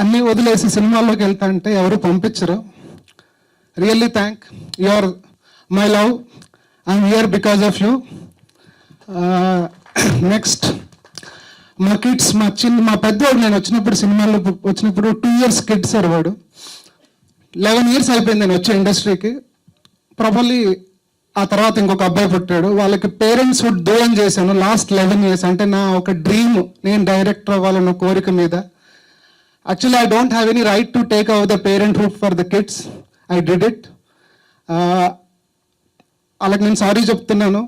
అన్నీ వదిలేసి సినిమాల్లోకి వెళ్తా అంటే ఎవరు పంపించరు. Really thank you are my love, I'm here because of you. Next మా కిడ్స్, మా పెద్దవాడు నేను వచ్చినప్పుడు సినిమాల్లో వచ్చినప్పుడు 2 years కిడ్ సార్. వాడు 11 years అయిపోయింది నేను వచ్చే ఇండస్ట్రీకి. ప్రాబబ్లీ ఆ తర్వాత ఇంకొక అబ్బాయి పుట్టాడు. వాళ్ళకి పేరెంట్స్ హుడ్ దూరం చేశాను లాస్ట్ 11 years. అంటే నా ఒక డ్రీమ్, నేను డైరెక్టర్ అవ్వాలన్న కోరిక మీద. Actually I don't have any right to take over the parenthood for the kids. I did it. అలాగే నేను సారీ చెప్తున్నాను.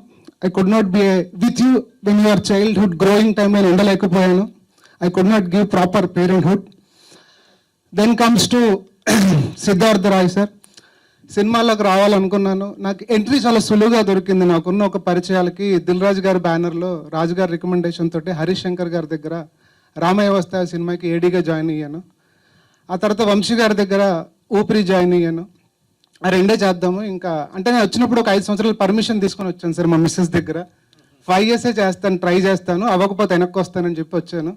I could not be with you when you are childhood growing time నేను ఉండలేకపోయాను. I could not give proper parenthood. Then comes to Siddhartha Roy sir. సినిమాలోకి రావాలనుకున్నాను. నాకు entry చాలా సులువుగా దొరికింది. నాకున్న ఒక పరిచయాలకి దిల్ రాజు గారి బ్యానర్లో రాజు గారి రికమెండేషన్ తోటి హరీష్ శంకర్ గారి దగ్గర రామయ్య వస్తాయ సినిమాకి ఏడీగా జాయిన్ అయ్యాను. ఆ తర్వాత వంశీ గారి దగ్గర ఊపిరి జాయిన్ అయ్యాను. ఆ రెండే చేద్దాము ఇంకా అంటే నేను వచ్చినప్పుడు ఒక 5 సంవత్సరాలు పర్మిషన్ తీసుకొని వచ్చాను సార్ మా మిస్సెస్ దగ్గర. 5 years చేస్తాను, ట్రై చేస్తాను, అవ్వకపోతే వెనక్కి వస్తానని చెప్పి వచ్చాను.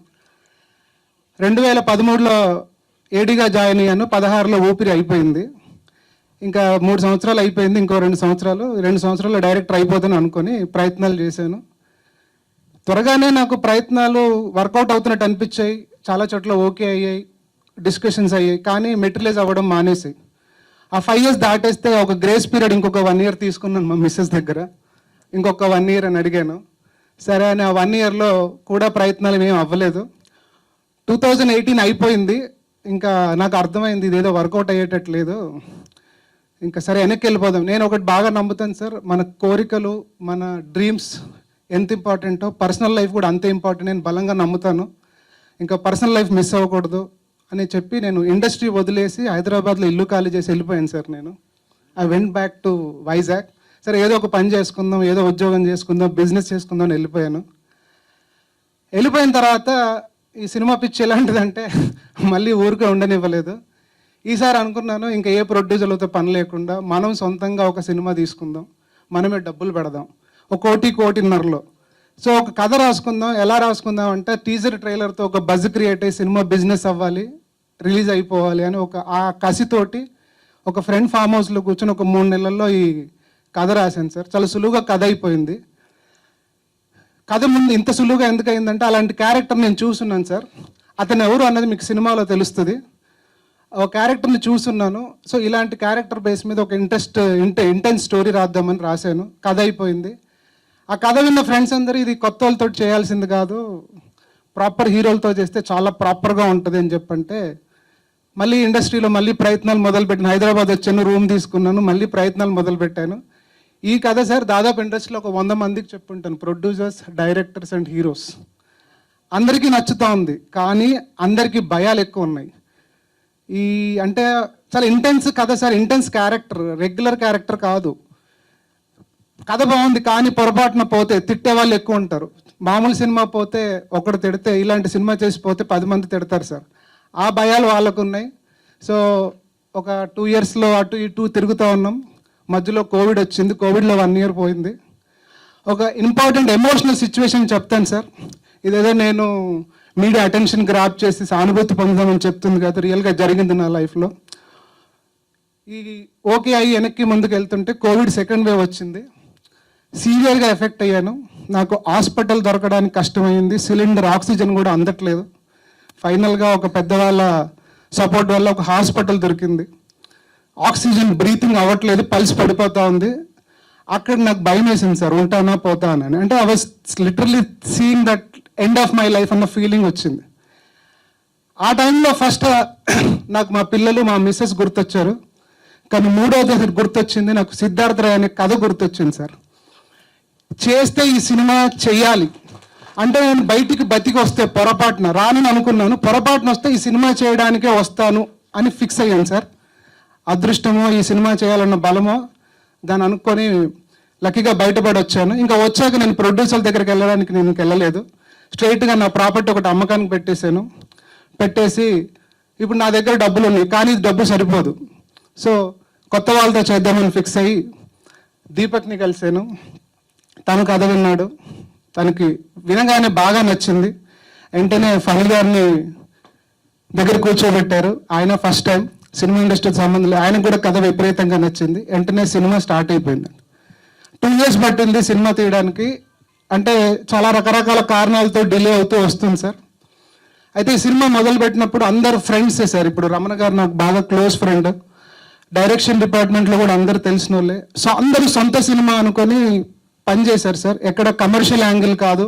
2013లో ఏడీగా జాయిన్ అయ్యాను. 16లో ఊపిరి అయిపోయింది. ఇంకా 3 సంవత్సరాలు అయిపోయింది. ఇంకో 2 సంవత్సరాల్లో డైరెక్టర్ అయిపోతాను అనుకొని ప్రయత్నాలు చేశాను. త్వరగానే నాకు ప్రయత్నాలు వర్కౌట్ అవుతున్నట్టు అనిపించాయి. చాలా చోట్ల ఓకే అయ్యాయి, డిస్కషన్స్ అయ్యాయి, కానీ మెటీరియలైజ్ అవ్వడం మానేసాయి. ఆ 5 years దాటేస్తే ఒక గ్రేస్ పీరియడ్ ఇంకొక 1 year తీసుకున్నాను మా మిస్సెస్ దగ్గర. ఇంకొక 1 year అని అడిగాను. సరే అని ఆ 1 yearలో కూడా ప్రయత్నాలు ఏమీ అవ్వలేదు. 2018 అయిపోయింది. ఇంకా నాకు అర్థమైంది ఇదేదో వర్కౌట్ అయ్యేటట్లేదు. ఇంకా సరే వెనక్కి వెళ్ళిపోదాం. నేను ఒకటి బాగా నమ్ముతాను సార్, మన కోరికలు, మన డ్రీమ్స్ ఎంత ఇంపార్టెంటో పర్సనల్ లైఫ్ కూడా అంతే ఇంపార్టెంట్ నేను బలంగా నమ్ముతాను. ఇంకా పర్సనల్ లైఫ్ మిస్ అవ్వకూడదు అని చెప్పి నేను ఇండస్ట్రీ వదిలేసి హైదరాబాద్లో ఇల్లు ఖాళీ చేసి వెళ్ళిపోయాను సార్. నేను I went back to Vizag. సరే ఏదో ఒక పని చేసుకుందాం, ఏదో ఉద్యోగం చేసుకుందాం, బిజినెస్ చేసుకుందాం అని వెళ్ళిపోయాను. వెళ్ళిపోయిన తర్వాత ఈ సినిమా పిచ్చి ఎలాంటిదంటే మళ్ళీ ఊరికే ఉండనివ్వలేదు. ఈసారి అనుకున్నాను ఇంకా ఏ ప్రొడ్యూసర్లతో పని లేకుండా మనం సొంతంగా ఒక సినిమా తీసుకుందాం, మనమే డబ్బులు పెడదాం 1 కోటి, 1.5 సో ఒక కథ రాసుకుందాం. ఎలా రాసుకుందాం అంటే టీజర్ ట్రైలర్తో ఒక బజ్ క్రియేట్ అయ్యి సినిమా బిజినెస్ అవ్వాలి, రిలీజ్ అయిపోవాలి అని ఆ కసితోటి ఒక ఫ్రెండ్ ఫామ్ హౌస్లో కూర్చొని ఒక 3 నెలల్లో ఈ కథ రాశాను సార్. చాలా సులువుగా కథ అయిపోయింది. కథ ముందు ఇంత సులువుగా ఎందుకు అయిందంటే అలాంటి క్యారెక్టర్ నేను చూస్తున్నాను సార్. అతను ఎవరు అన్నది మీకు సినిమాలో తెలుస్తుంది. ఒక క్యారెక్టర్ని చూస్తున్నాను. సో ఇలాంటి క్యారెక్టర్ బేస్ మీద ఒక ఇంటెన్స్ స్టోరీ రాద్దామని రాశాను. కథ అయిపోయింది. ఆ కథ విన్న ఫ్రెండ్స్ అందరూ ఇది కొత్త వాళ్ళతో చేయాల్సింది కాదు, ప్రాపర్ హీరోలతో చేస్తే చాలా ప్రాపర్గా ఉంటుంది అని చెప్పంటే మళ్ళీ ఇండస్ట్రీలో మళ్ళీ ప్రయత్నాలు మొదలుపెట్టిన. హైదరాబాద్ వచ్చాను, రూమ్ తీసుకున్నాను, మళ్ళీ ప్రయత్నాలు మొదలుపెట్టాను. ఈ కథ సార్ దాదాపు ఇండస్ట్రీలో ఒక 100 మందికి చెప్పుంటాను, ప్రొడ్యూసర్స్, డైరెక్టర్స్ అండ్ హీరోస్. అందరికీ నచ్చుతూ ఉంది, కానీ అందరికీ భయాలు ఎక్కువ ఉన్నాయి. ఈ అంటే చాలా ఇంటెన్స్ కథ sir, intense character, regular character కాదు. కథ బాగుంది కానీ పొరపాటున పోతే తిట్టే వాళ్ళు ఎక్కువ ఉంటారు. మామూలు సినిమా పోతే ఒకడు తిడితే, ఇలాంటి సినిమా చేసి పోతే 10 మంది తిడతారు సార్. ఆ భయాలు వాళ్ళకు ఉన్నాయి. సో ఒక 2 yearsలో అటు ఇటు తిరుగుతూ ఉన్నాం. మధ్యలో కోవిడ్ వచ్చింది. కోవిడ్లో 1 year పోయింది. ఒక ఇంపార్టెంట్ ఎమోషనల్ సిచ్యువేషన్ చెప్తాను సార్. ఇదేదో నేను మీడియా అటెన్షన్ గ్రాప్ చేసి సానుభూతి పొందామని చెప్తుంది కదా, రియల్గా జరిగింది నా లైఫ్లో. ఈ ఓకే అయ్యి వెనక్కి ముందుకు వెళ్తుంటే కోవిడ్ 2nd wave వచ్చింది. సివియర్గా ఎఫెక్ట్ అయ్యాను. నాకు హాస్పిటల్ దొరకడానికి కష్టమైంది. సిలిండర్, ఆక్సిజన్ కూడా అందట్లేదు. ఫైనల్గా ఒక పెద్దవాళ్ళ సపోర్ట్ వల్ల ఒక హాస్పిటల్ దొరికింది. ఆక్సిజన్ బ్రీతింగ్ అవ్వట్లేదు, పల్స్ పడిపోతూ ఉంది. అక్కడ నాకు భయం వేసింది సార్, ఉంటానా పోతానని. అంటే I was literally seeing that end of my life అన్న ఫీలింగ్ వచ్చింది. ఆ టైంలో ఫస్ట్ నాకు మా పిల్లలు, మా మిస్సెస్ గుర్తొచ్చారు. కానీ 3వది గుర్తొచ్చింది నాకు, సిద్ధార్థ రాయ్ అనే కథ గుర్తొచ్చింది సార్. చేస్తే ఈ సినిమా చెయ్యాలి అంటే నేను బయటికి బతికి వస్తే పొరపాటున రానని అనుకున్నాను. పొరపాటున వస్తే ఈ సినిమా చేయడానికే వస్తాను అని ఫిక్స్ అయ్యాను సార్. అదృష్టమో ఈ సినిమా చేయాలన్న బలమో దాన్ని అనుకొని లక్కీగా బయటపడి వచ్చాను. ఇంకా వచ్చాక నేను ప్రొడ్యూసర్ల దగ్గరికి వెళ్ళడానికి నేను వెళ్ళలేదు. స్ట్రైట్గా నా ప్రాపర్టీ ఒకటి అమ్మకానికి పెట్టేసి ఇప్పుడు నా దగ్గర డబ్బులు ఉన్నాయి, కానీ డబ్బు సరిపోదు. సో కొత్త వాళ్ళతో చేద్దామని ఫిక్స్ అయ్యి దీపక్ని కలిశాను. తను కథ విన్నాడు. తనకి వినగానే బాగా నచ్చింది. వెంటనే ఫణి గారిని దగ్గర కూర్చోబెట్టారు. ఆయన ఫస్ట్ టైం సినిమా ఇండస్ట్రీకి సంబంధం లేదు, ఆయనకు కూడా కథ విపరీతంగా నచ్చింది. వెంటనే సినిమా స్టార్ట్ అయిపోయింది. 2 years పట్టింది సినిమా తీయడానికి. అంటే చాలా రకరకాల కారణాలతో డిలే అవుతూ వస్తుంది సార్. అయితే ఈ సినిమా మొదలుపెట్టినప్పుడు అందరు ఫ్రెండ్సే సార్. ఇప్పుడు రమణ గారు నాకు బాగా క్లోజ్ ఫ్రెండ్, డైరెక్షన్ డిపార్ట్మెంట్లో కూడా అందరు తెలిసిన వాళ్ళే. సో అందరూ సొంత సినిమా అనుకొని పనిచేశారు సార్. ఎక్కడ కమర్షియల్ యాంగిల్ కాదు.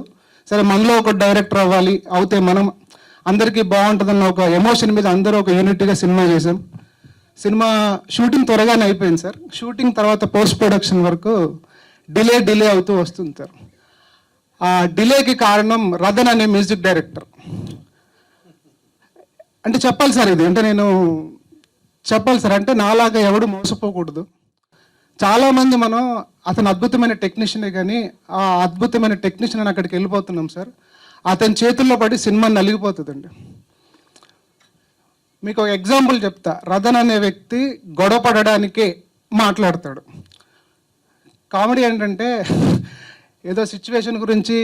సరే మనలో ఒక డైరెక్టర్ అవ్వాలి, అవుతే మనం అందరికీ బాగుంటుందన్న ఒక ఎమోషన్ మీద అందరూ ఒక యూనిట్గా సినిమా చేశాం. సినిమా షూటింగ్ త్వరగానే అయిపోయింది సార్. షూటింగ్ తర్వాత పోస్ట్ ప్రొడక్షన్ వరకు డిలే అవుతూ వస్తుంది సార్. ఆ డిలేకి కారణం రదన్ అనే మ్యూజిక్ డైరెక్టర్. అంటే చెప్పాలి సార్ ఇది, అంటే నేను చెప్పాలి సార్, అంటే నాలాగా ఎవడు మోసపోకూడదు. చాలామంది మనం అతను అద్భుతమైన టెక్నీషియనే, కానీ ఆ అద్భుతమైన టెక్నీషియన్ అని అక్కడికి వెళ్ళిపోతున్నాం సార్. అతని చేతుల్లో పడి సినిమా నలిగిపోతుందండి. మీకు ఒక ఎగ్జాంపుల్ చెప్తా. రదన్ అనే వ్యక్తి గొడవ పడడానికే మాట్లాడతాడు. కామెడీ ఏంటంటే ఏదో సిచ్యువేషన్ గురించి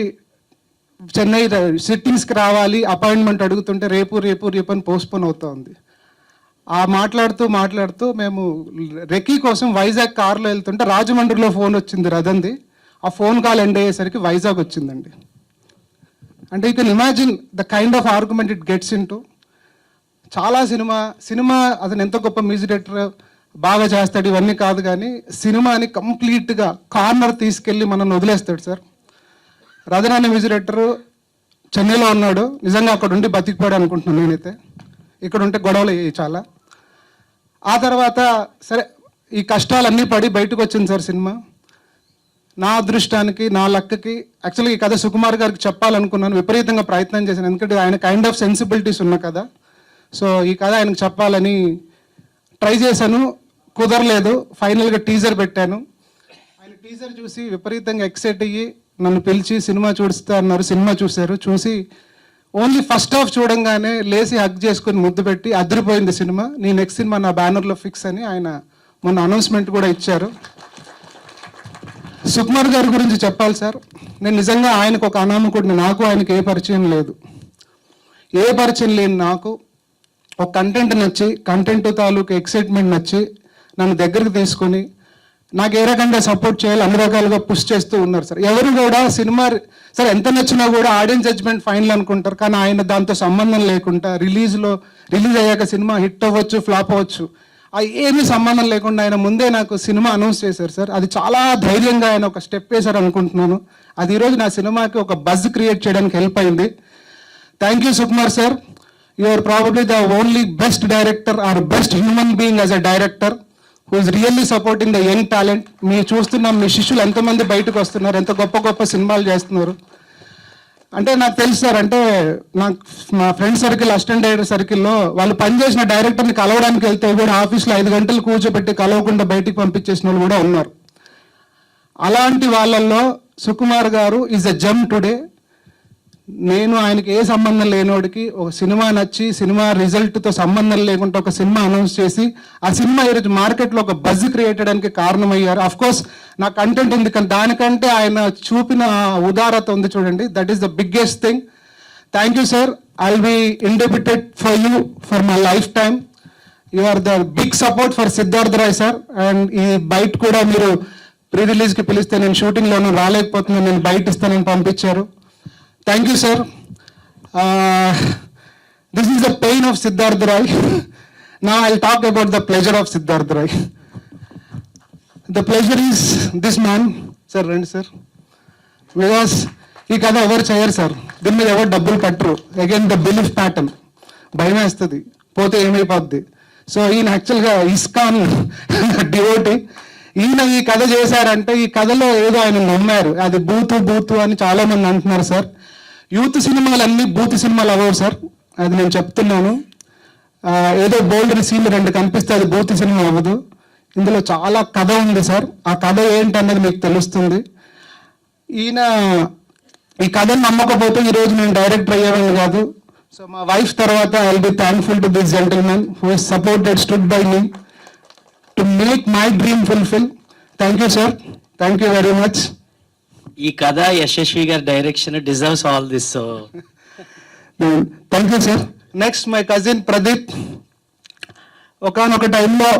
చెన్నై సిట్టింగ్స్కి రావాలి, అపాయింట్మెంట్ అడుగుతుంటే రేపు అని పోస్ట్పోన్ అవుతూ ఉంది. ఆ మాట్లాడుతూ మేము రెక్కీ కోసం వైజాగ్ కార్లో వెళ్తుంటే రాజమండ్రిలో ఫోన్ వచ్చింది రదన్ది. ఆ ఫోన్ కాల్ ఎండ్ అయ్యేసరికి వైజాగ్ వచ్చిందండి. అంటే you can imagine the kind of argument it gets in to. చాలా సినిమా అతను ఎంత గొప్ప మ్యూజిక్ డైరెక్టర్, బాగా చేస్తాడు, ఇవన్నీ కాదు, కానీ సినిమాని కంప్లీట్గా కార్నర్ తీసుకెళ్ళి మనం వదిలేస్తాడు సార్. రదన్ అనే మ్యూజిక్ డైరెక్టర్ చెన్నైలో ఉన్నాడు. నిజంగా అక్కడ ఉండి బతికిపోయాడు అనుకుంటున్నాను నేనైతే. ఇక్కడ ఉంటే గొడవలు అయ్యాయి చాలా. ఆ తర్వాత సరే ఈ కష్టాలన్నీ పడి బయటకు వచ్చింది సార్ సినిమా. నా అదృష్టానికి, నా లక్కకి యాక్చువల్గా ఈ కథ సుకుమార్ గారికి చెప్పాలనుకున్నాను, విపరీతంగా ప్రయత్నం చేశాను. ఎందుకంటే ఆయన కైండ్ ఆఫ్ సెన్సిబిలిటీస్ ఉన్న కదా. సో ఈ కథ ఆయనకు చెప్పాలని ట్రై చేశాను, కుదరలేదు. ఫైనల్గా టీజర్ పెట్టాను. ఆయన టీజర్ చూసి విపరీతంగా ఎక్సైట్ అయ్యి నన్ను పిలిచి సినిమా చూస్తా అన్నారు. సినిమా చూశారు. చూసి ఓన్లీ ఫస్ట్ హాఫ్ చూడంగానే లేచి హగ్ చేసుకుని ముద్దు పెట్టి అదిరిపోయింది సినిమా, నీ నెక్స్ట్ సినిమా నా బ్యానర్లో ఫిక్స్ అని ఆయన మొన్న అనౌన్స్మెంట్ కూడా ఇచ్చారు. సుకుమార్ గారి గురించి చెప్పాలి సార్. నేను నిజంగా ఆయనకు ఒక అనామకుడిని. నాకు ఆయనకి ఏ పరిచయం లేని నాకు ఒక కంటెంట్ నచ్చి, కంటెంట్ తాలూకు ఎక్సైట్మెంట్ నచ్చి నన్ను దగ్గరికి తీసుకొని నాకు ఏ రకంగా సపోర్ట్ చేయాలి అన్ని రకాలుగా పుష్ చేస్తూ ఉన్నారు సార్. ఎవరు కూడా సినిమా సార్ ఎంత నచ్చినా కూడా ఆడియన్స్ జడ్జ్మెంట్ ఫైనల్ అనుకుంటారు, కానీ ఆయన దాంతో సంబంధం లేకుండా రిలీజ్ అయ్యాక సినిమా హిట్ అవ్వచ్చు, ఫ్లాప్ అవ్వచ్చు, అది ఏమీ సంబంధం లేకుండా ఆయన ముందే నాకు సినిమా అనౌన్స్ చేశారు సార్. అది చాలా ధైర్యంగా ఆయన ఒక స్టెప్ వేశారు అనుకుంటున్నాను. అది ఈరోజు నా సినిమాకి ఒక బజ్ క్రియేట్ చేయడానికి హెల్ప్ అయింది. Thank you Sukumar sir. You are probably the only best director or best human being as a director who is really supporting the young talent. మీరు చూస్తున్నాం, మీ శిష్యులు ఎంతమంది బయటకు వస్తున్నారు, ఎంత గొప్ప సినిమాలు చేస్తున్నారు. అంటే నాకు తెలుసు సార్, అంటే నాకు మా ఫ్రెండ్ సర్కిల్, అసిస్టెంట్ డైరెక్టర్ సర్కిల్లో వాళ్ళు పనిచేసిన డైరెక్టర్ని కలవడానికి వెళ్తే కూడా ఆఫీస్లో 5 గంటలు కూర్చోబెట్టి కలవకుండా బయటికి పంపించేసిన వాళ్ళు కూడా ఉన్నారు. అలాంటి వాళ్ళల్లో సుకుమార్ గారు ఈజ్ అ జెమ్ టుడే. నేను ఆయనకి ఏ సంబంధం లేనోడికి ఒక సినిమా నచ్చి, సినిమా రిజల్ట్తో సంబంధం లేకుండా ఒక సినిమా అనౌన్స్ చేసి ఆ సినిమా ఈరోజు మార్కెట్లో ఒక బజ్ క్రియేట్ చేయడానికి కారణమయ్యారు. అఫ్ కోర్స్ నా కంటెంట్ ఉంది, కానీ దానికంటే ఆయన చూపిన ఉదారత ఉంది చూడండి, that is the biggest thing. Thank you sir. I will be indebted for you for my life time. You are the big support for Siddharth Roy sir. And ఈ బయట కూడా మీరు ప్రీ రిలీజ్కి పిలిస్తే నేను షూటింగ్లోనూ రాలేకపోతున్నాను, నేను బయట ఇస్తానని పంపించారు. Thank you, sir. This is the pain of Siddharth Roy. Now I'll talk about the pleasure of Siddharth Roy. The pleasure is this man, sir, and sir. Because ఈ కథ ఎవరు చేయరు సార్, దీని మీద ఎవరు డబ్బులు కట్టరు. అగైన్ ద బిలీఫ్ ప్యాటర్న్, భయం వేస్తుంది పోతే ఏమైపోద్ది. సో ఈయన యాక్చువల్గా ఇస్కాన్ డివోటీ. ఈయన ఈ కథ చేశారంటే ఈ కథలో ఏదో ఆయన నమ్మారు. అది బూతు అని చాలా మంది అంటున్నారు సార్. యూత్ సినిమాలు అన్ని బూత్ సినిమాలు అవ్వవు సార్, అది నేను చెప్తున్నాను. ఏదో బోల్డ్ సీన్లు 2 కనిపిస్తే అది బూత్ సినిమా అవ్వదు. ఇందులో చాలా కథ ఉంది సార్. ఆ కథ ఏంటన్నది మీకు తెలుస్తుంది. ఈయన ఈ కథను నమ్మకపోతే ఈరోజు నేను డైరెక్టర్ అయ్యేవాడిని కాదు. సో మా వైఫ్ తర్వాత I will be thankful to this gentlemen who is supported, stood by me to make my dream fulfil. Thank you sir. Thank you very much. ఈ కథ యశస్వి గారి direction deserves all this. So thank you sir. Next my cousin Pradeep. ఒకనొక టైంలో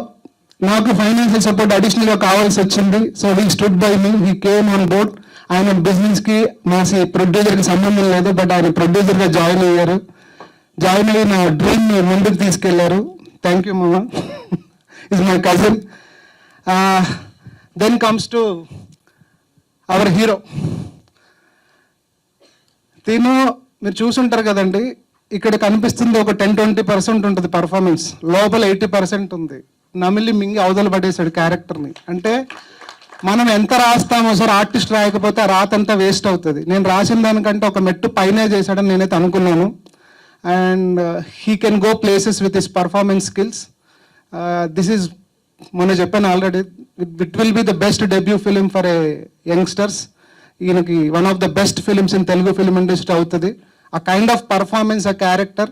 నాకు financial support అడిషనల్గా కావాల్సి వచ్చింది. So he stood by me, he came on board. ఆయన బిజినెస్కి మాసి ప్రొడ్యూసర్కి సంబంధం లేదు, బట్ ఆయన ప్రొడ్యూసర్గా జాయిన్ అయ్యారు. జాయిన్ అయ్యి నా డ్రీమ్ని ముందుకు తీసుకెళ్లారు. థ్యాంక్ యూ మామ. Is my cousin. Then comes to our hero. తిను మీరు చూసుంటారు కదండి, ఇక్కడ కనిపిస్తుంది ఒక 10-20% ఉంటుంది పర్ఫార్మెన్స్, లోపల 80% ఉంది. నమిలి మింగి అవతల పడేశాడు క్యారెక్టర్ని. అంటే మనం ఎంత రాస్తామో సార్, ఆర్టిస్ట్ రాయకపోతే ఆ రాత అంతా వేస్ట్ అవుతుంది. నేను రాసిన దానికంటే ఒక మెట్టు పైనే చేశాడని నేనైతే అనుకున్నాను. And he can go places with his performance skills. This is, మొన్న చెప్పాను already, it will be the best debut film for a youngsters. ఈయనకి one of the best films in Telugu film industry అవుతుంది. ఆ కైండ్ ఆఫ్ పర్ఫార్మెన్స్, ఆ character.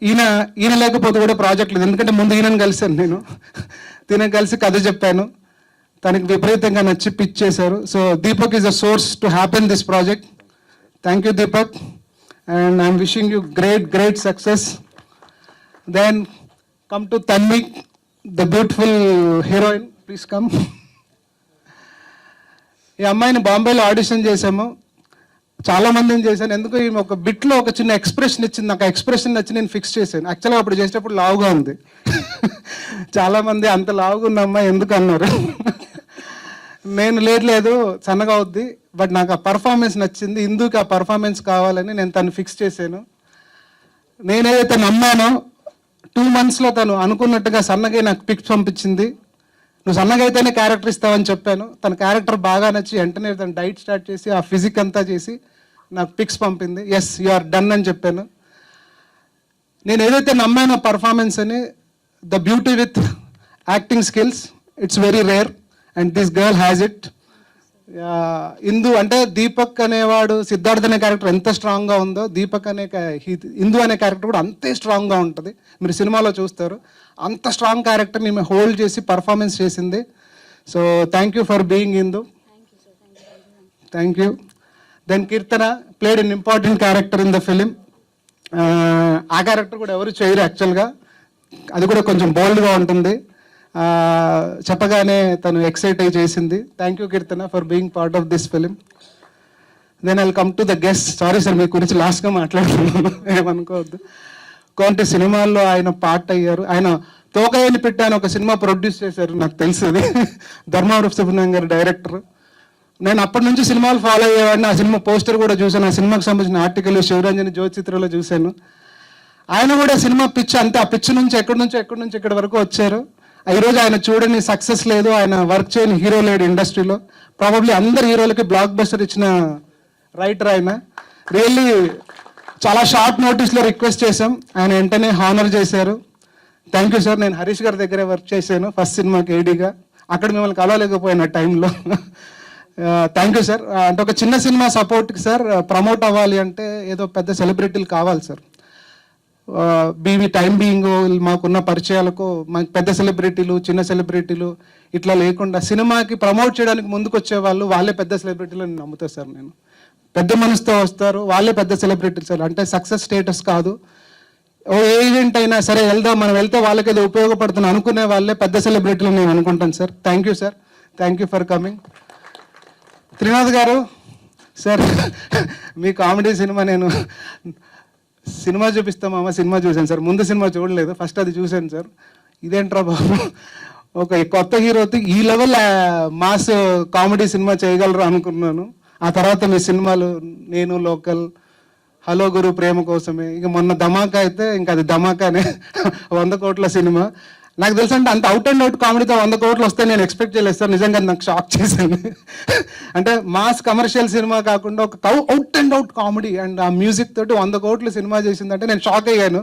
ఈయన లేకపోతే కూడా project లేదు. ఎందుకంటే ముందు ఈయనని కలిశాను నేను, తినని కలిసి కథ చెప్పాను, తనకి విపరీతంగా నచ్చి పిచ్ చేశారు. So Deepak is a source to happen this project. Thank you Deepak, and I'm wishing you great success. Then come to Tanvi, the beautiful heroine. Please come. ఈ అమ్మాయిని బాంబేలో ఆడిషన్ చేశాము, చాలా మందిని చేశాను. ఎందుకు ఈమె ఒక బిట్లో ఒక చిన్న ఎక్స్ప్రెషన్ ఇచ్చింది, నాకు ఆ ఎక్స్ప్రెషన్ నచ్చి నేను ఫిక్స్ చేశాను. యాక్చువల్గా అప్పుడు చేసేటప్పుడు లావుగా ఉంది, చాలామంది అంత లావుగా ఉన్న అమ్మాయి ఎందుకు అన్నారు. నేను లేదు సన్నగా అవుద్ది, బట్ నాకు ఆ పర్ఫార్మెన్స్ నచ్చింది. ఇందుకు ఆ పర్ఫార్మెన్స్ కావాలని నేను తను ఫిక్స్ చేశాను. నేనేదైతే నమ్మానో 2 monthsలో తను అనుకున్నట్టుగా సన్నగా నాకు పిక్స్ పంపించింది. నువ్వు సన్నగా అయితేనే క్యారెక్టర్ ఇస్తావని చెప్పాను. తన క్యారెక్టర్ బాగా నచ్చి వెంటనే తను డైట్ స్టార్ట్ చేసి ఆ ఫిజిక్ అంతా చేసి నాకు పిక్స్ పంపింది. ఎస్, యు ఆర్ డన్ అని చెప్పాను. నేను ఏదైతే నమ్మానో పర్ఫార్మెన్స్ అని, the beauty with acting skills, it's very rare and this girl has it. ఇందు అంటే దీపక్ అనేవాడు, సిద్ధార్థ్ అనే క్యారెక్టర్ ఎంత స్ట్రాంగ్గా ఉందో, దీపక్ అనే ఇందు అనే క్యారెక్టర్ కూడా అంతే స్ట్రాంగ్గా ఉంటుంది. మీరు సినిమాలో చూస్తారు, అంత స్ట్రాంగ్ క్యారెక్టర్ని మేము హోల్డ్ చేసి పర్ఫార్మెన్స్ చేసింది. So thank you for being Indu. Thank you. Then Keerthana played an important character in the film. ఆ క్యారెక్టర్ కూడా ఎవరు చేయరు యాక్చువల్గా, అది కూడా కొంచెం బోల్డ్గా ఉంటుంది. చెప్పగానే తను ఎక్సైట్ అయి చేసింది. Thank you Keerthana for being part of this film. Then I will come to the guest. Sorry sir, మీ గురించి లాస్ట్గా మాట్లాడుతున్నాను, ఏమనుకోవద్దు. కొంత సినిమాల్లో ఆయన పార్ట్ అయ్యారు. ఆయన తోకయ్యని పెట్టాను ఒక సినిమా ప్రొడ్యూస్ చేశారు, నాకు తెలుసు. ధర్మవరపు సుబ్రహ్మణ్యం గారు డైరెక్టర్. నేను అప్పటి నుంచి సినిమాలు ఫాలో అయ్యేవాడిని. ఆ సినిమా పోస్టర్ కూడా చూశాను, ఆ సినిమాకి సంబంధించిన ఆర్టికల్ శివరంజని జ్యోతిచిత్రలో చూశాను. ఆయన కూడా సినిమా పిచ్ అంతే, ఆ పిచ్ నుంచి ఎక్కడి నుంచి ఇక్కడి వరకు వచ్చారు. ఈరోజు ఆయన చూడని సక్సెస్ లేదు, ఆయన వర్క్ చేయని హీరో లేడు ఇండస్ట్రీలో. ప్రాబబ్లీ అందరు హీరోలకి బ్లాక్ బస్టర్ ఇచ్చిన రైటర్ ఆయన. రియల్లీ చాలా షార్ట్ నోటీస్లో రిక్వెస్ట్ చేశాం, ఆయన వెంటనే హానర్ చేశారు. Thank you sir. నేను హరీష్ గారి దగ్గరే వర్క్ చేశాను ఫస్ట్ సినిమాకి ఏడీగా, అక్కడ మిమ్మల్ని కలవలేకపోయిన టైంలో. Thank you sir. అంటే ఒక చిన్న సినిమా సపోర్ట్కి సార్ ప్రమోట్ అవ్వాలి అంటే ఏదో పెద్ద సెలబ్రిటీలు కావాలి సార్. టైం బీయింగ్ మాకున్న పరిచయాలకు మాకు పెద్ద సెలబ్రిటీలు, చిన్న సెలబ్రిటీలు ఇట్లా లేకుండా సినిమాకి ప్రమోట్ చేయడానికి ముందుకు వచ్చే వాళ్ళు వాళ్ళే పెద్ద సెలబ్రిటీలు అని నమ్ముతారు సార్. నేను పెద్ద మనసుతో వస్తారు, వాళ్ళే పెద్ద సెలబ్రిటీలు సార్. అంటే సక్సెస్ స్టేటస్ కాదు, ఓ ఏ ఈవెంట్ అయినా సరే వెళ్దాం, మనం వెళ్తే వాళ్ళకి ఏదో ఉపయోగపడుతుంది అనుకునే వాళ్ళే పెద్ద సెలబ్రిటీలు నేను అనుకుంటాను sir. Thank you sir, thank you for coming. Trinath గారు సార్, మీ కామెడీ సినిమా నేను సినిమా చూపిస్తామా, సినిమా చూశాను సార్. ముందు సినిమా చూడలేదు, ఫస్ట్ అది చూశాను సార్. ఇదేంట్రా బాబు, ఒక కొత్త హీరోతో ఈ లెవెల్ మాస్ కామెడీ సినిమా చేయగలరు అనుకున్నాను. ఆ తర్వాత మీ సినిమాలు నేను, లోకల్, హలో గురు, ప్రేమ కోసమే, ఇక మొన్న ధమాకా అయితే ఇంకా అది ధమాకానే 100 కోట్ల సినిమా. నాకు తెలుసు అంటే అంత అవుట్ అండ్ అవుట్ కామెడీతో 100 కోట్లు వస్తే నేను ఎక్స్పెక్ట్ చేయలేదు సార్. నిజంగా నాకు షాక్ చేశాను. అంటే మాస్ కమర్షియల్ సినిమా కాకుండా ఒక out and out comedy and ఆ మ్యూజిక్ తోటి 100 కోట్లు సినిమా చేసిందంటే నేను షాక్ అయ్యాను.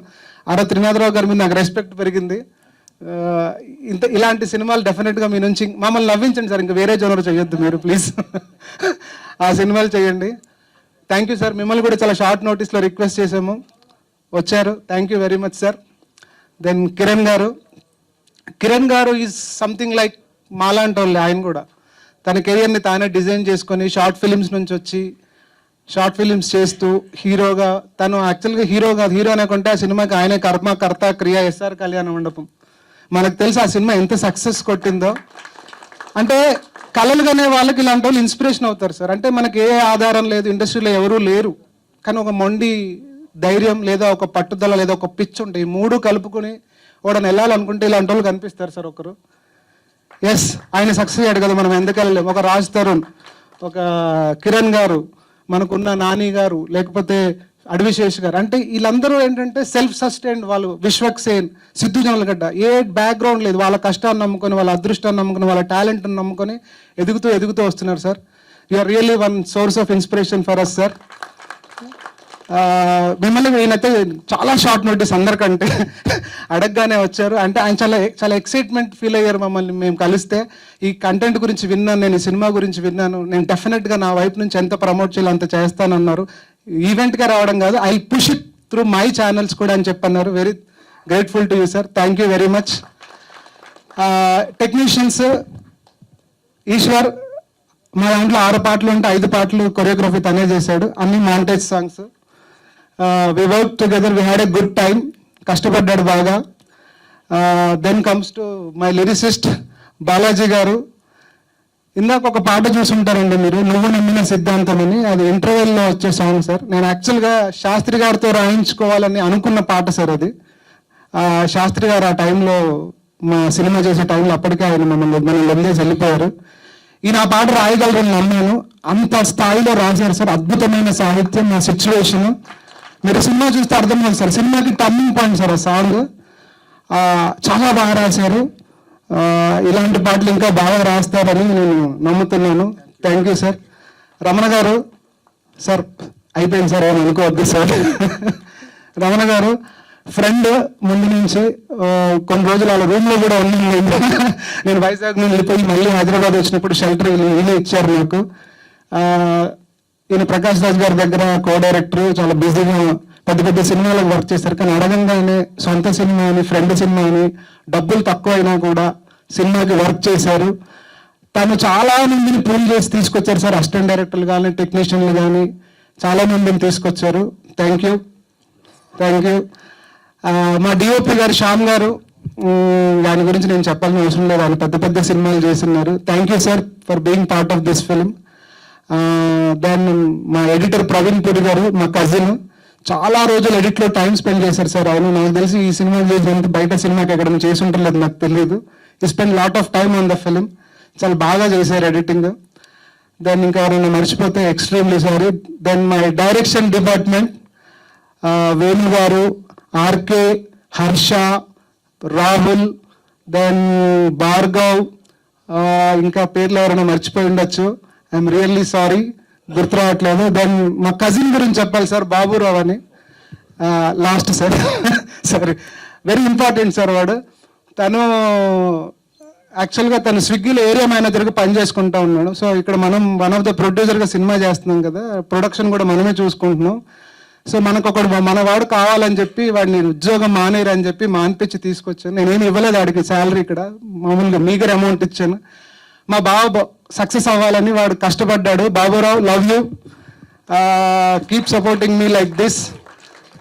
త్రినాథరావు గారి మీద నాకు రెస్పెక్ట్ పెరిగింది. ఇలాంటి సినిమాలు డెఫినెట్గా మీ నుంచి మమ్మల్ని నవ్వించండి సార్, ఇంకా వేరే జోనర్ చేయొద్దు మీరు ప్లీజ్. ఆ సినిమాలు చేయండి. Thank you sir. మిమ్మల్ని కూడా చాలా షార్ట్ నోటీస్లో రిక్వెస్ట్ చేసాము, వచ్చారు. Thank you very much sir. Then Kiran garu is something like మాలాంటి వాళ్ళు. ఆయన కూడా తన కెరియర్ని తానే డిజైన్ చేసుకొని షార్ట్ ఫిలిమ్స్ నుంచి వచ్చి షార్ట్ ఫిలిమ్స్ చేస్తూ హీరోగా, తను యాక్చువల్గా హీరో అనుకుంటే ఆ సినిమాకి ఆయనే కర్త క్రియ ఎస్ఆర్ కళ్యాణ మండపం. మనకు తెలుసు ఆ సినిమా ఎంత సక్సెస్ కొట్టిందో. అంటే కళలు కనే వాళ్ళకి ఇలాంటి వాళ్ళు ఇన్స్పిరేషన్ అవుతారు సార్. అంటే మనకి ఏ ఆధారం లేదు, ఇండస్ట్రీలో ఎవరూ లేరు, కానీ ఒక మొండి ధైర్యం లేదా ఒక పట్టుదల లేదా ఒక పిచ్ ఉంటాయి. ఈ మూడు కలుపుకొని వాడని వెళ్ళాలనుకుంటే ఇలాంటి వాళ్ళు కనిపిస్తారు సార్ ఒకరు. ఎస్, ఆయన సక్సెస్ అయ్యాడు కదా, మనం ఎందుకు వెళ్ళలేము. ఒక రాజ్ తరుణ్, ఒక కిరణ్ గారు, మనకున్న నాని గారు, లేకపోతే అడవిశేష్ గారు, అంటే వీళ్ళందరూ ఏంటంటే సెల్ఫ్ సస్టైన్డ్ వాళ్ళు. విశ్వక్ సేన్, సిద్ధు జనలగడ్డ, ఏ బ్యాక్గ్రౌండ్ లేదు, వాళ్ళ కష్టాన్ని నమ్ముకొని, వాళ్ళ అదృష్టాన్ని నమ్ముకొని, వాళ్ళ టాలెంట్ని నమ్ముకొని ఎదుగుతూ వస్తున్నారు sir. You are really one source of inspiration for us sir. మిమ్మల్ని నేనైతే చాలా షార్ట్ నోటీస్ అందరికంటే అడగగానే వచ్చారు. అంటే ఆయన చాలా ఎక్సైట్మెంట్ ఫీల్ అయ్యారు మమ్మల్ని మేము కలిస్తే. ఈ కంటెంట్ గురించి విన్నాను, నేను ఈ సినిమా గురించి విన్నాను, నేను డెఫినెట్గా నా వైపు నుంచి ఎంత ప్రమోట్ చేయాలో అంత చేస్తానన్నారు. ఈవెంట్గా రావడం కాదు, I push it through my channels కూడా అని చెప్పన్నారు. Very grateful to you sir, thank you very much. Technicians Eshwar, మా దాంట్లో 6 పాటలు ఉంటే 5 పాటలు కొరియోగ్రఫీ తనే చేశాడు, అన్ని montage songs. We work together, we had a good time, కష్టపడ్డాడు బాగా. Then comes to my lyricist Balaji garu. ఇందాక ఒక పాట చూసుంటారండి మీరు, నువ్వు నమ్మిన సిద్ధాంతం అని, అది ఇంటర్వెల్లో వచ్చే సాంగ్ సార్. నేను యాక్చువల్గా శాస్త్రి గారితో రాయించుకోవాలని అనుకున్న పాట సార్ అది. శాస్త్రి గారు ఆ టైంలో, మా సినిమా చేసే టైంలో అప్పటికే ఆయన మనం వదిలేసి వెళ్ళిపోయారు. ఈయన ఆ పాట రాయగలరని నమ్మాను, అంత స్థాయిలో రాశారు సార్. అద్భుతమైన సాహిత్యం, నా సిచ్యువేషన్ మీరు సినిమా చూస్తే అర్థమవుతుంది సార్. సినిమాకి టర్నింగ్ పాయింట్ సార్ ఆ సాంగ్. చాలా బాగా రాశారు. ఇలాంటి పాటలు ఇంకా బాగా రాస్తారని నేను నమ్ముతున్నాను. Thank you sir. రమణ గారు సార్, అయిపోయింది సార్, ఏమని అనుకోవద్దు సార్. రమణ గారు ఫ్రెండ్ ముందు నుంచి, కొన్ని రోజులు వాళ్ళ రూమ్లో కూడా ఉన్నాను. నేను వైజాగ్ నుండి వెళ్ళిపోయి మళ్ళీ హైదరాబాద్ వచ్చినప్పుడు షెల్టర్ వీళ్ళు ఇచ్చారు నాకు. ఈయన ప్రకాష్ రాజ్ గారి దగ్గర కో డైరెక్టర్, చాలా బిజీగా పెద్ద సినిమాలకు వర్క్ చేశారు. కానీ అడగంగానే సొంత సినిమా అని, ఫ్రెండ్ సినిమా అని, డబ్బులు తక్కువైనా కూడా సినిమాకి వర్క్ చేశారు. తను చాలా మందిని పూల్ చేసి తీసుకొచ్చారు సార్. అసిస్టెంట్ డైరెక్టర్లు కానీ, టెక్నీషియన్లు కానీ చాలా మందిని తీసుకొచ్చారు. Thank you. మా డిఓపి గారు శ్యామ్ గారు, దాని గురించి నేను చెప్పాల్సిన అవసరం లేదు, ఆయన పెద్ద సినిమాలు చేస్తున్నారు. Thank you sir for being part of this film. Then మా ఎడిటర్ ప్రవీణ్ పురి గారు, మా కజిన్, చాలా రోజులు ఎడిట్లో టైం స్పెండ్ చేశారు సార్. ఆయన నాకు తెలిసి ఈ సినిమా చేసినంత బయట సినిమాకి ఎక్కడ చేసి ఉంటలేదు నాకు తెలియదు. ఈ spend lot of time on the film. చాలా బాగా చేశారు ఎడిటింగ్. దెన్ ఇంకా ఎవరైనా మర్చిపోతే extremely sorry. Then my direction department, Venu garu, RK, Harsha, Rahul, then Bhargav, ఇంకా పేర్లు ఎవరైనా మర్చిపోయి ఉండొచ్చు. ఐఎమ్ రియల్లీ సారీ, గుర్తు రావట్లేదు. దెన్ మా కజిన్ గురించి చెప్పాలి సార్, బాబురావు అని, last sir. Sorry, very important sir. వాడు తను యాక్చువల్గా తను స్విగ్గీలో ఏరియా మేనేజర్గా పనిచేసుకుంటా ఉన్నాడు. సో ఇక్కడ మనం వన్ ఆఫ్ ద ప్రొడ్యూసర్గా సినిమా చేస్తున్నాం కదా, ప్రొడక్షన్ కూడా మనమే చూసుకుంటున్నాం. సో మన వాడు కావాలని చెప్పి వాడిని ఉద్యోగం మానేరని చెప్పి మానిపించి తీసుకొచ్చాను. నేనేమి ఇవ్వలేదు వాడికి శాలరీ, ఇక్కడ మామూలుగా మీగర్ అమౌంట్ ఇచ్చాను. మా బాబు సక్సెస్ అవ్వాలని వాడు కష్టపడ్డాడు. Baburao, love you, keep supporting me like this.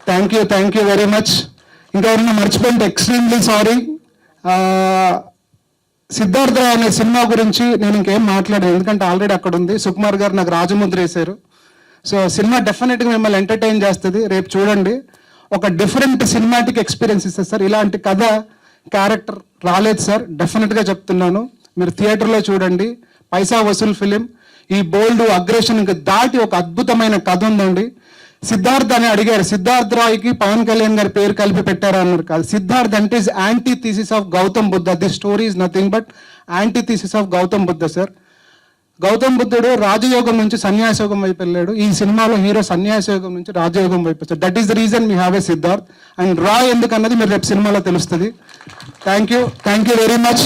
Thank you very much. ఇంకా ఎవరైనా మర్చిపోయింటే ఎక్స్ట్రీమ్లీ సారీ. సిద్ధార్థ అనే సినిమా గురించి నేను ఇంకేం మాట్లాడాను, ఎందుకంటే ఆల్రెడీ అక్కడ ఉంది. సుకుమార్ గారు నాకు రాజముద్ర వేశారు. సో సినిమా డెఫినెట్గా మిమ్మల్ని ఎంటర్టైన్ చేస్తుంది. రేపు చూడండి, ఒక డిఫరెంట్ సినిమాటిక్ ఎక్స్పీరియన్స్ ఇస్తుంది సార్. ఇలాంటి కథ, క్యారెక్టర్ రాలేదు సార్, డెఫినెట్గా చెప్తున్నాను. మీరు థియేటర్లో చూడండి, పైసా వసూల్ ఫిలిం. ఈ బోల్డ్ అగ్రెషన్ ఇంకా దాటి ఒక అద్భుతమైన కథ ఉందండి. సిద్ధార్థ్ అని అడిగారు, సిద్ధార్థ్ రాయ్కి పవన్ కళ్యాణ్ గారి పేరు కలిపి పెట్టారా అన్నారు. కాదు, సిద్ధార్థ్ అంటే is antithesis of Gautam Buddha. This story is nothing but antithesis of Gautam Buddha sir. Gautam బుద్ధుడు రాజయోగం నుంచి సన్యాసయోగం వైపు వెళ్ళాడు. ఈ సినిమాలో హీరో సన్యాసయోగం నుంచి రాజయోగం వైపు వచ్చాడు. That is the reason we have a Siddharth. And రా ఎందుకన్నది మీరు రేపు సినిమాలో తెలుస్తుంది. Thank you very much.